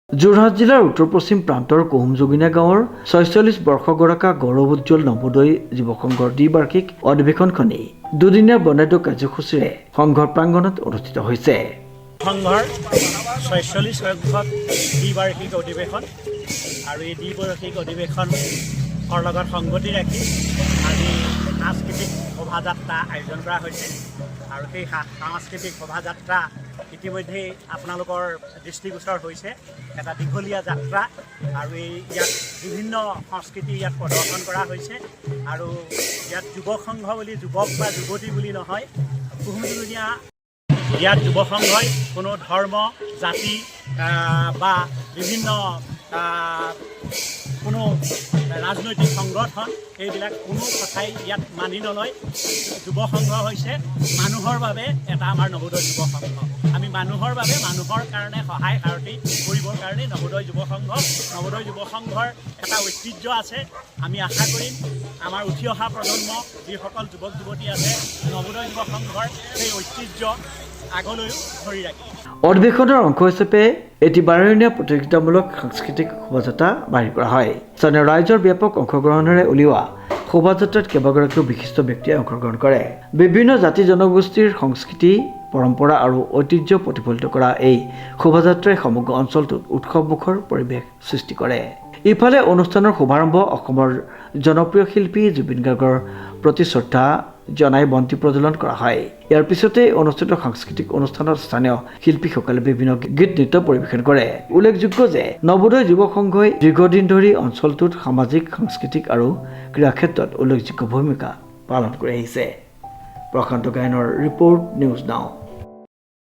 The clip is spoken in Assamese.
যোৰহাট জিলাৰ উত্তৰ পশ্চিম প্ৰান্তৰ কুহুমযোগিনা গাঁৱৰ ৪৬ বৰ্ষগৰাকী গৌৰৱোজ্জ্বল নৱোদয় যুৱ সংঘৰ দ্বিবাৰ্ষিক অধিৱেশনখনি দুদিনীয়া বৰ্ণাঢ্য কাৰ্যসূচীৰে সংঘৰ প্ৰাংগণত অনুষ্ঠিত হৈছে। সংঘৰ ৪৬ সংখ্যক দ্বিবাৰ্ষিক অধিৱেশন আৰু এই দ্বিবাৰ্ষিক অধিৱেশনৰ লগত সংগতি ৰাখি আজি সাংস্কৃতিক শোভাযাত্ৰা আয়োজন কৰা হৈছে আৰু সেই সাংস্কৃতিক শোভাযাত্ৰা ইতিমধ্যে আপোনালোকৰ দৃষ্টিগোচৰ হৈছে। এটা দীঘলীয়া যাত্ৰা আৰু ইয়াত বিভিন্ন সংস্কৃতি ইয়াত প্ৰদৰ্শন কৰা হৈছে আৰু ইয়াত যুৱ সংঘ বুলি যুৱক বা যুৱতী বুলি নহয়, কুহুমযোগিনা ইয়াত যুৱ সংঘই কোনো ধৰ্ম জাতি বা বিভিন্ন কোনো ৰাজনৈতিক সংগঠন এইবিলাক কোনো কথাই ইয়াত মানি নলয়। যুৱ সংঘ হৈছে মানুহৰ বাবে এটা আমাৰ নৱোদয় যুৱ সংঘ। আমি মানুহৰ বাবে মানুহৰ কাৰণে সহায় সাৰথি কৰিবৰ কাৰণে নৱোদয় যুৱ সংঘ। নৱোদয় যুৱ সংঘৰ এটা ঐতিহ্য আছে। আমি আশা কৰিম আমাৰ উঠি অহা প্ৰজন্ম যিসকল যুৱক যুৱতী আছে নৱোদয় যুৱ সংঘৰ সেই ঐতিহ্য আগলৈও ধৰি ৰাখিম। অধিৱেশনৰ অংশ হিচাপে এটি 12দিনীয়া প্ৰতিযোগিতামূলক সাংস্কৃতিক শোভাযাত্ৰা বাহিৰ কৰা হয়। স্থানীয় ৰাইজৰ ব্যাপক অংশগ্ৰহণেৰে উলিওৱা শোভাযাত্ৰাত কেইবাগৰাকীও বিশিষ্ট ব্যক্তিয়ে অংশগ্ৰহণ কৰে। বিভিন্ন জাতি জনগোষ্ঠীৰ সংস্কৃতি পৰম্পৰা আৰু ঐতিহ্য প্ৰতিফলিত কৰা এই শোভাযাত্ৰাই সমগ্ৰ অঞ্চলটোত উৎসৱমুখৰ পৰিৱেশ সৃষ্টি কৰে। ইফালে অনুষ্ঠানৰ শুভাৰম্ভ অসমৰ জনপ্ৰিয় শিল্পী জুবিন গাৰ্গৰ প্ৰতি শ্ৰদ্ধা জনাই বন্তি প্ৰজ্বলন কৰা হয়। ইয়াৰ পিছতে অনুষ্ঠিত সাংস্কৃতিক অনুষ্ঠানত স্থানীয় শিল্পীসকলে বিভিন্ন গীত নৃত্য পৰিৱেশন কৰে। উল্লেখযোগ্য যে নৱোদয় যুৱ সংঘই দীৰ্ঘদিন ধৰি অঞ্চলটোত সামাজিক সাংস্কৃতিক আৰু ক্ৰীড়া ক্ষেত্ৰত উল্লেখযোগ্য ভূমিকা পালন কৰি আহিছে। প্ৰশান্ত গায়নৰ ৰিপৰ্ট, নিউজ নাও।